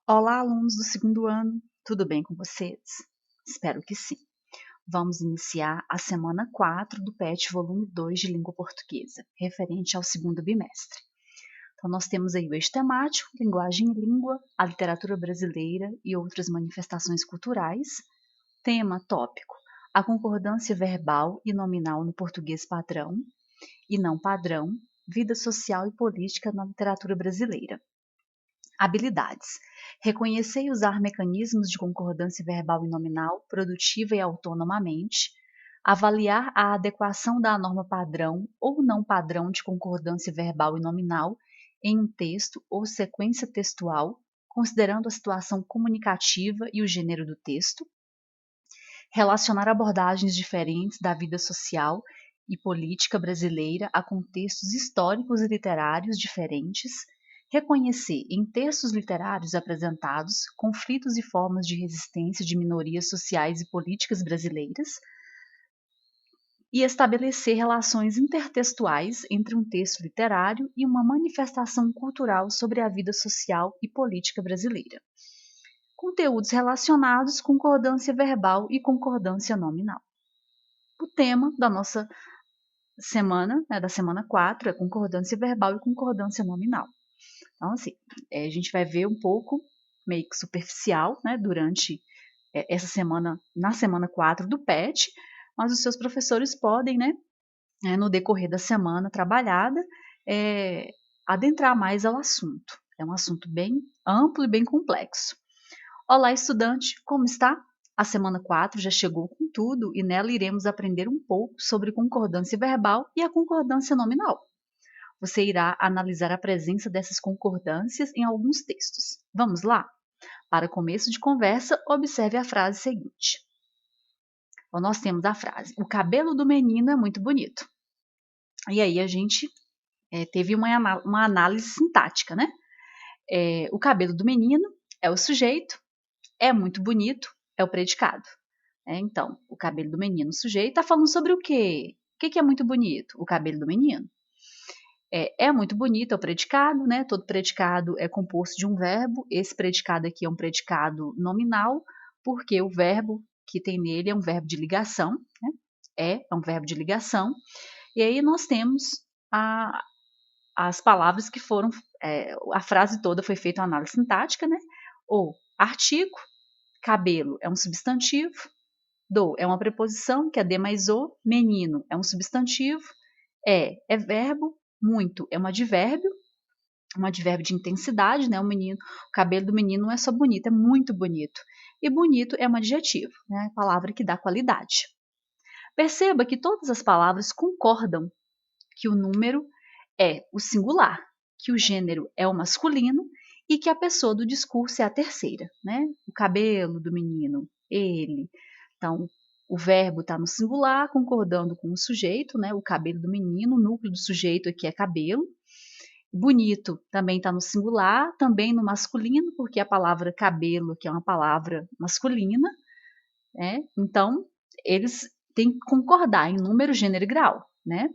Olá, alunos do segundo ano, tudo bem com vocês? Espero que sim. Vamos iniciar a semana 4 do PET volume 2 de língua portuguesa, referente ao segundo bimestre. Então, nós temos aí o eixo temático, linguagem e língua, a literatura brasileira e outras manifestações culturais. Tema, tópico, a concordância verbal e nominal no português padrão e não padrão, vida social e política na literatura brasileira. Habilidades: reconhecer e usar mecanismos de concordância verbal e nominal produtiva e autonomamente, avaliar a adequação da norma padrão ou não padrão de concordância verbal e nominal em um texto ou sequência textual, considerando a situação comunicativa e o gênero do texto, relacionar abordagens diferentes da vida social e política brasileira a contextos históricos e literários diferentes, reconhecer em textos literários apresentados conflitos e formas de resistência de minorias sociais e políticas brasileiras e estabelecer relações intertextuais entre um texto literário e uma manifestação cultural sobre a vida social e política brasileira. Conteúdos relacionados, concordância verbal e concordância nominal. O tema da nossa semana, da semana 4, é concordância verbal e concordância nominal. Então, assim, a gente vai ver um pouco, meio que superficial, durante essa semana, na semana 4 do PET, mas os seus professores podem, no decorrer da semana trabalhada, adentrar mais ao assunto. É um assunto bem amplo e bem complexo. Olá, estudante, como está? A semana 4 já chegou com tudo e nela iremos aprender um pouco sobre concordância verbal e a concordância nominal. Você irá analisar a presença dessas concordâncias em alguns textos. Vamos lá? Para começo de conversa, observe a frase seguinte. Então, nós temos a frase: o cabelo do menino é muito bonito. E aí a gente teve uma análise sintática, né? O cabelo do menino é o sujeito, é muito bonito é o predicado. Então, o cabelo do menino, sujeito, está falando sobre o quê? O que é muito bonito? O cabelo do menino. É muito bonito, é o predicado, né? Todo predicado é composto de um verbo. Esse predicado aqui é um predicado nominal, porque o verbo que tem nele é um verbo de ligação, né? É um verbo de ligação. E aí nós temos as palavras que foram, a frase toda foi feita uma análise sintática, né? O artigo, cabelo é um substantivo, do é uma preposição, que é de mais o, menino é um substantivo, é verbo, muito é um advérbio de intensidade, né? O cabelo do menino não é só bonito, é muito bonito. E bonito é um adjetivo, né? Palavra que dá qualidade. Perceba que todas as palavras concordam que o número é o singular, que o gênero é o masculino e que a pessoa do discurso é a terceira, né? O cabelo do menino, ele. Então, o verbo está no singular, concordando com o sujeito, né? O cabelo do menino, o núcleo do sujeito aqui é cabelo. Bonito também está no singular, também no masculino, porque a palavra cabelo, que é uma palavra masculina, né? Então, eles têm que concordar em número, gênero e grau, né?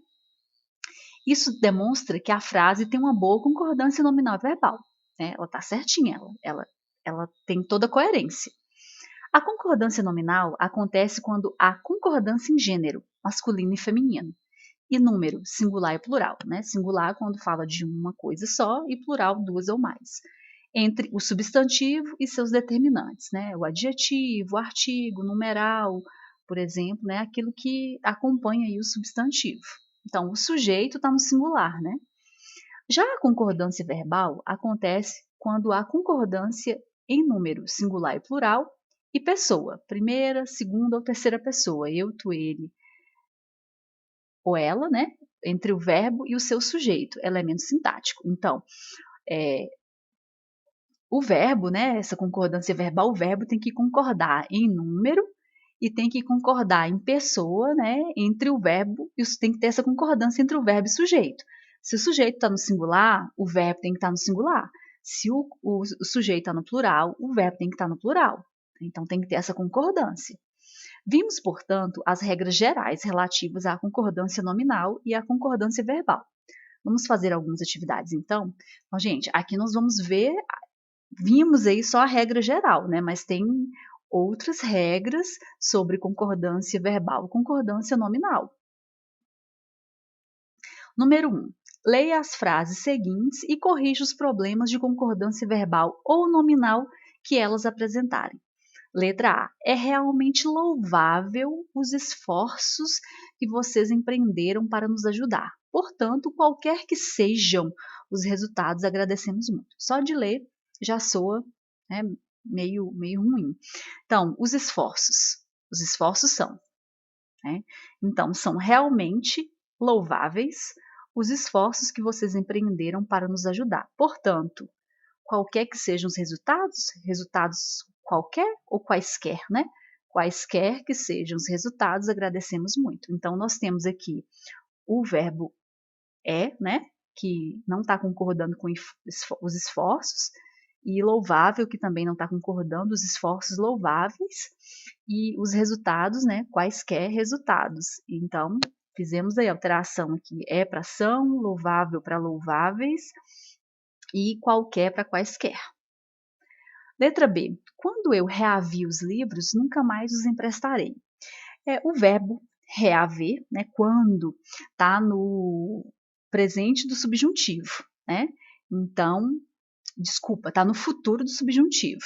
Isso demonstra que a frase tem uma boa concordância nominal e verbal, né? Ela está certinha, ela tem toda a coerência. A concordância nominal acontece quando há concordância em gênero, masculino e feminino, e número, singular e plural, né? Singular quando fala de uma coisa só e plural duas ou mais. Entre o substantivo e seus determinantes, né? O adjetivo, o artigo, o numeral, por exemplo, né? Aquilo que acompanha aí o substantivo. Então, o sujeito está no singular, né? Já a concordância verbal acontece quando há concordância em número, singular e plural, e pessoa, primeira, segunda ou terceira pessoa, eu, tu, ele, ou ela, né? Entre o verbo e o seu sujeito, elemento sintático. Então, o verbo, né? Essa concordância verbal, o verbo tem que concordar em número e tem que concordar em pessoa, né? Entre o verbo, isso tem que ter essa concordância entre o verbo e o sujeito. Se o sujeito está no singular, o verbo tem que estar no singular. Se o sujeito está no plural, o verbo tem que estar no plural. Então tem que ter essa concordância. Vimos, portanto, as regras gerais relativas à concordância nominal e à concordância verbal. Vamos fazer algumas atividades, então? Então, gente, aqui nós vamos ver vimos aí só a regra geral, né? Mas tem outras regras sobre concordância verbal e concordância nominal. Número 1. Leia as frases seguintes e corrija os problemas de concordância verbal ou nominal que elas apresentarem. Letra A. É realmente louvável os esforços que vocês empreenderam para nos ajudar. Portanto, qualquer que sejam os resultados, agradecemos muito. Só de ler já soa, né, meio ruim. Então, os esforços. Os esforços são, né? Então, são realmente louváveis os esforços que vocês empreenderam para nos ajudar. Portanto, qualquer que sejam os resultados qualquer ou quaisquer, né? Quaisquer que sejam os resultados, agradecemos muito. Então, nós temos aqui o verbo é, né? Que não está concordando com os esforços, e louvável, que também não está concordando, os esforços louváveis, e os resultados, né? Quaisquer resultados. Então, fizemos aí a alteração aqui, é para são, louvável para louváveis, e qualquer para quaisquer. Letra B. Quando eu reavi os livros, nunca mais os emprestarei. O verbo reaver, né, quando está no presente do subjuntivo, né? Então, desculpa, está no futuro do subjuntivo.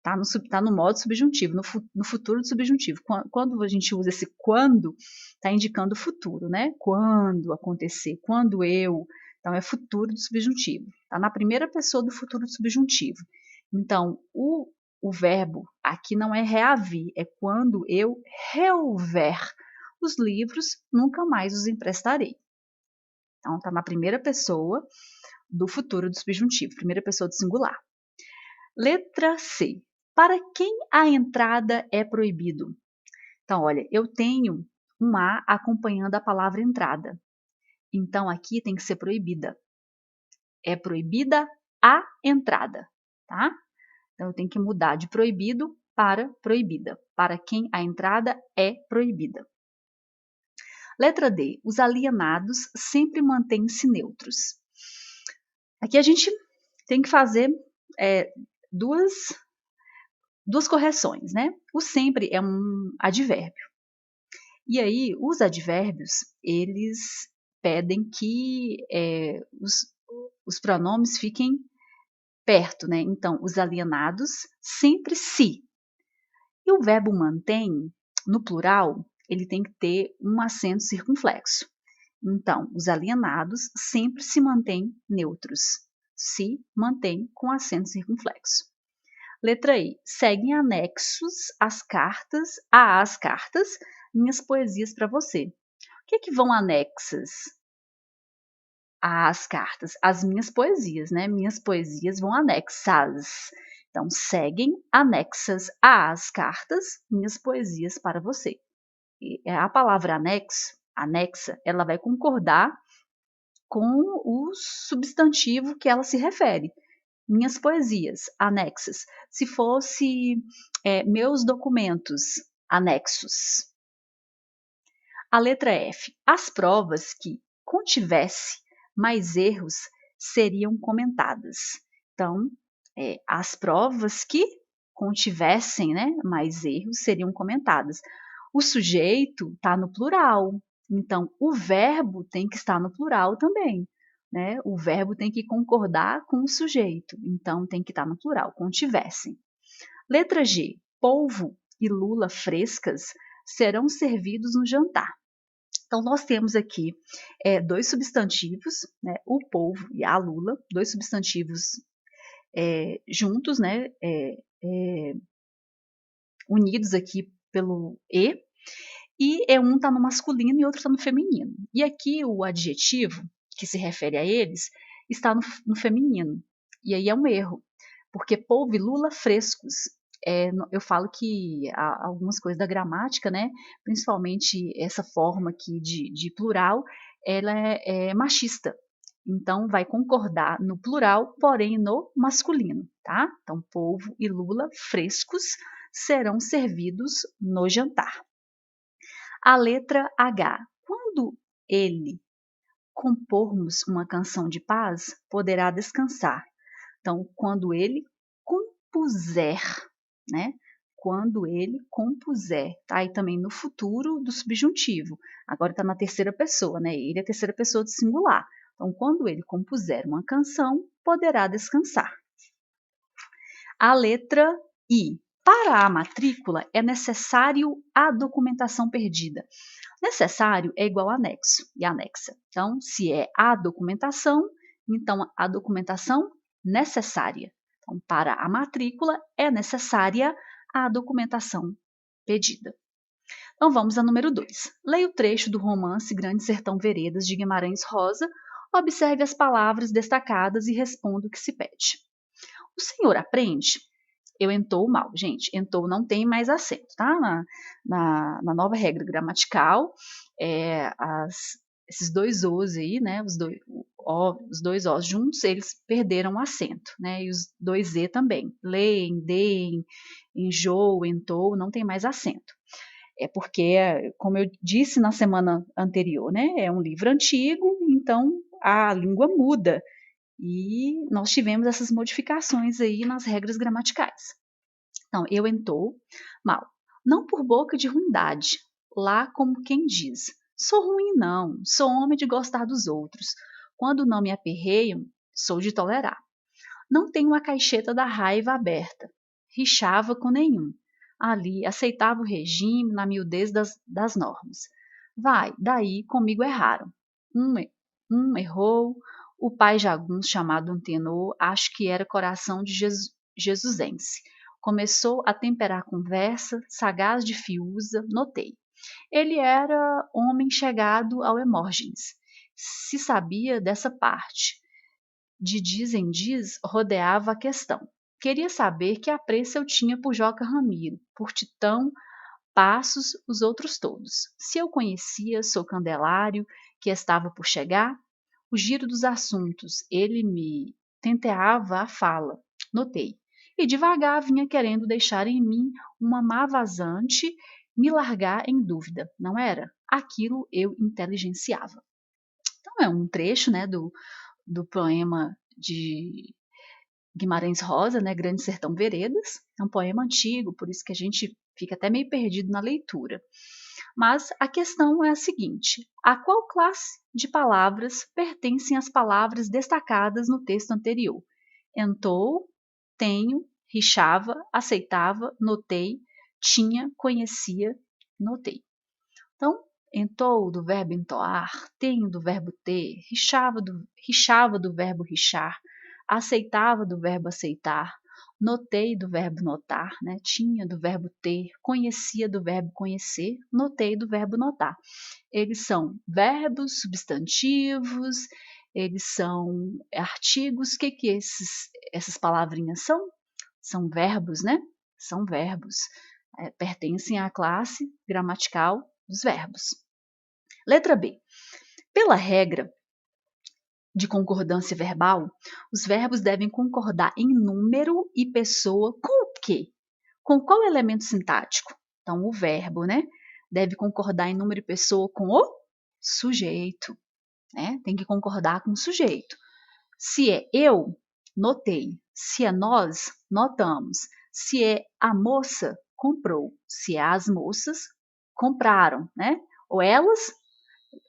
Tá no modo subjuntivo, no futuro do subjuntivo. Quando a gente usa esse quando, está indicando o futuro, né? Quando acontecer, quando eu. Então, é futuro do subjuntivo. Está na primeira pessoa do futuro do subjuntivo. Então, o verbo aqui não é reavir, é quando eu reouver os livros, nunca mais os emprestarei. Então, está na primeira pessoa do futuro do subjuntivo, primeira pessoa do singular. Letra C. Para quem a entrada é proibido? Então, olha, eu tenho um A acompanhando a palavra entrada. Então, aqui tem que ser proibida. É proibida a entrada, tá? Então, eu tenho que mudar de proibido para proibida. Para quem a entrada é proibida. Letra D. Os alienados sempre mantêm-se neutros. Aqui a gente tem que fazer duas correções, né? O sempre é um advérbio. E aí, os advérbios, eles pedem que os pronomes fiquem perto, né? Então, os alienados sempre se. E o verbo mantém, no plural, ele tem que ter um acento circunflexo. Então, os alienados sempre se mantêm neutros. Se mantém com acento circunflexo. Letra I. Seguem anexos às cartas, minhas poesias para você. O que vão anexas às cartas? As minhas poesias, né? Minhas poesias vão anexas. Então, seguem anexas às cartas, minhas poesias para você. E a palavra anexa, ela vai concordar com o substantivo que ela se refere. Minhas poesias, anexas. Se fosse meus documentos, anexos. A letra F. As provas que contivesse mais erros seriam comentadas. Então, as provas que contivessem, né, mais erros seriam comentadas. O sujeito está no plural, então o verbo tem que estar no plural também. Né? O verbo tem que concordar com o sujeito, então tem que estar no plural, contivessem. Letra G. Polvo e lula frescas serão servidos no jantar. Então, nós temos aqui dois substantivos, né, o polvo e a lula, dois substantivos juntos, né, unidos aqui pelo E, e um está no masculino e outro está no feminino. E aqui o adjetivo, que se refere a eles, está no feminino. E aí é um erro, porque polvo e lula frescos. Eu falo que há algumas coisas da gramática, né, principalmente essa forma aqui de plural, ela é machista. Então, vai concordar no plural, porém no masculino, tá? Então, polvo e lula frescos serão servidos no jantar. A letra H. Quando ele compormos uma canção de paz, poderá descansar. Então, quando ele compuser, né? Quando ele compuser, tá? E também no futuro do subjuntivo. Agora está na terceira pessoa, né? Ele é a terceira pessoa do singular. Então, quando ele compuser uma canção, poderá descansar. A letra I. Para a matrícula, é necessário a documentação perdida. Necessário é igual a anexo e anexa. Então, se é a documentação, então a documentação necessária. Então, para a matrícula, é necessária a documentação pedida. Então, vamos a número 2. Leia o trecho do romance Grande Sertão Veredas, de Guimarães Rosa, observe as palavras destacadas e responda o que se pede. O senhor aprende? Eu entou mal, gente. Entou não tem mais acento, tá? Na nova regra gramatical, esses dois os aí, né? Os dois os juntos, eles perderam o acento, né? E os dois e também. Leem, deem, enjoo, entou, não tem mais acento. É porque, como eu disse na semana anterior, né? É um livro antigo, então a língua muda. E nós tivemos essas modificações aí nas regras gramaticais. Então, eu entou mal. Não por boca de ruindade, lá como quem diz. Sou ruim não, sou homem de gostar dos outros. Quando não me aperreiam, sou de tolerar. Não tenho a caixeta da raiva aberta. Rixava com nenhum. Ali aceitava o regime na miudez das normas. Vai, daí comigo erraram. Um errou, o pai jagunço chamado Antenor, acho que era coração de jesusense. Começou a temperar a conversa, sagaz de fiuza, notei. Ele era homem chegado ao Hermógenes. Se sabia dessa parte. De diz em diz, rodeava a questão. Queria saber que apreço eu tinha por Joca Ramiro, por Titão, Passos, os outros todos. Se eu conhecia, sou Candelário, que estava por chegar, o giro dos assuntos, ele me tenteava a fala, notei. E devagar vinha querendo deixar em mim uma má vazante, me largar em dúvida, não era? Aquilo eu inteligenciava. Então é um trecho, né, do poema de Guimarães Rosa, né, Grande Sertão Veredas. É um poema antigo, por isso que a gente fica até meio perdido na leitura. Mas a questão é a seguinte: a qual classe de palavras pertencem as palavras destacadas no texto anterior? Entou, tenho, rixava, aceitava, notei, tinha, conhecia, notei. Então, entou do verbo entoar, tenho do verbo ter, rixava do verbo rixar, aceitava do verbo aceitar, notei do verbo notar, né? Tinha do verbo ter, conhecia do verbo conhecer, notei do verbo notar. Eles são verbos, substantivos, eles são artigos. O que essas palavrinhas são? São verbos, né? São verbos. Pertencem à classe gramatical dos verbos. Letra B. Pela regra de concordância verbal, os verbos devem concordar em número e pessoa com o quê? Com qual elemento sintático? Então, o verbo, né? Deve concordar em número e pessoa com o sujeito, né? Tem que concordar com o sujeito. Se é eu, notei. Se é nós, notamos. Se é a moça, comprou. Se é as moças, compraram, né? Ou elas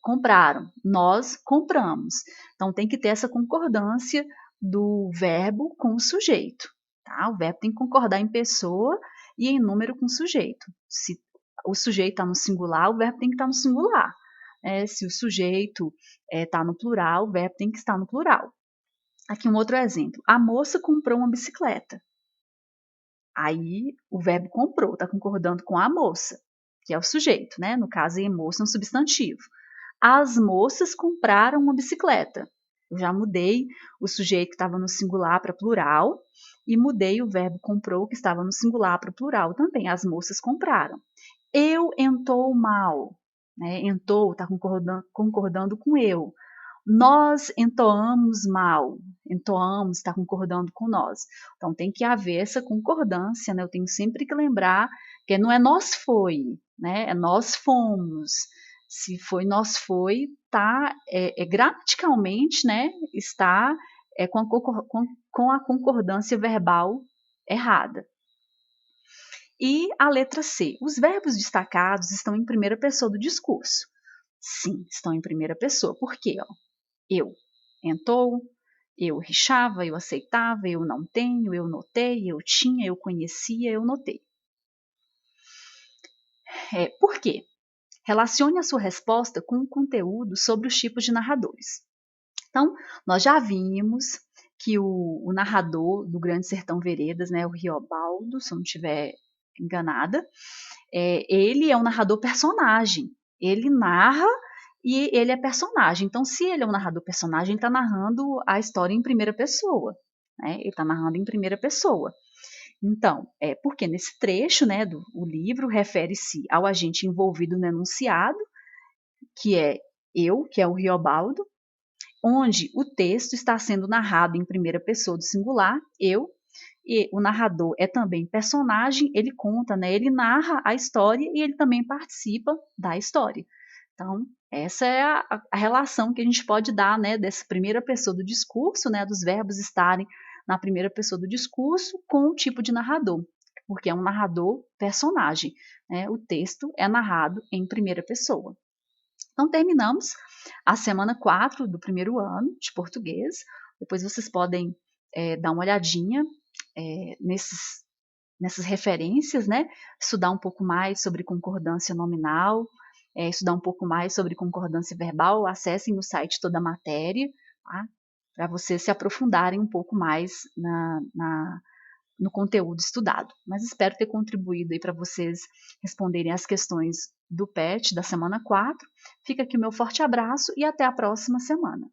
compraram, nós compramos. Então tem que ter essa concordância do verbo com o sujeito, tá? O verbo tem que concordar em pessoa e em número com o sujeito. Se o sujeito está no singular, o verbo tem que estar no singular. Se o sujeito está no plural, o verbo tem que estar no plural. Aqui um outro exemplo. A moça comprou uma bicicleta. Aí o verbo comprou, está concordando com a moça, que é o sujeito, né? No caso, a moça é um substantivo. As moças compraram uma bicicleta. Eu já mudei o sujeito que estava no singular para plural e mudei o verbo comprou, que estava no singular para plural também. As moças compraram. Eu entou mal. Né? Entou, está concordando com eu. Nós entoamos mal. Entoamos, está concordando com nós. Então tem que haver essa concordância, né? Eu tenho sempre que lembrar que não é nós foi, né? É nós fomos. Se foi nós foi, tá gramaticalmente, né? Está com a concordância verbal errada. E a letra C, os verbos destacados estão em primeira pessoa do discurso. Sim, estão em primeira pessoa. Por quê? Ó, eu, entou, eu rixava, eu aceitava, eu não tenho, eu notei, eu tinha, eu conhecia, eu notei. Por quê? Relacione a sua resposta com o conteúdo sobre os tipos de narradores. Então, nós já vimos que o narrador do Grande Sertão Veredas, né, o Riobaldo, se eu não estiver enganada, ele é um narrador personagem. Ele narra e ele é personagem. Então, se ele é um narrador personagem, ele está narrando a história em primeira pessoa. Né? Ele está narrando em primeira pessoa. Então, porque nesse trecho, né, o livro refere-se ao agente envolvido no enunciado, que é eu, que é o Riobaldo, onde o texto está sendo narrado em primeira pessoa do singular, eu, e o narrador é também personagem, ele conta, né, ele narra a história e ele também participa da história. Então, essa é a relação que a gente pode dar, né, dessa primeira pessoa do discurso, né, dos verbos estarem na primeira pessoa do discurso com o tipo de narrador, porque é um narrador personagem, né, o texto é narrado em primeira pessoa. Então, terminamos a semana 4 do primeiro ano de português. Depois vocês podem dar uma olhadinha nessas referências, né? Estudar um pouco mais sobre concordância nominal, estudar um pouco mais sobre concordância verbal. Acessem no site toda a matéria, tá? Para vocês se aprofundarem um pouco mais no conteúdo estudado. Mas espero ter contribuído aí para vocês responderem as questões do PET da semana 4. Fica aqui o meu forte abraço e até a próxima semana.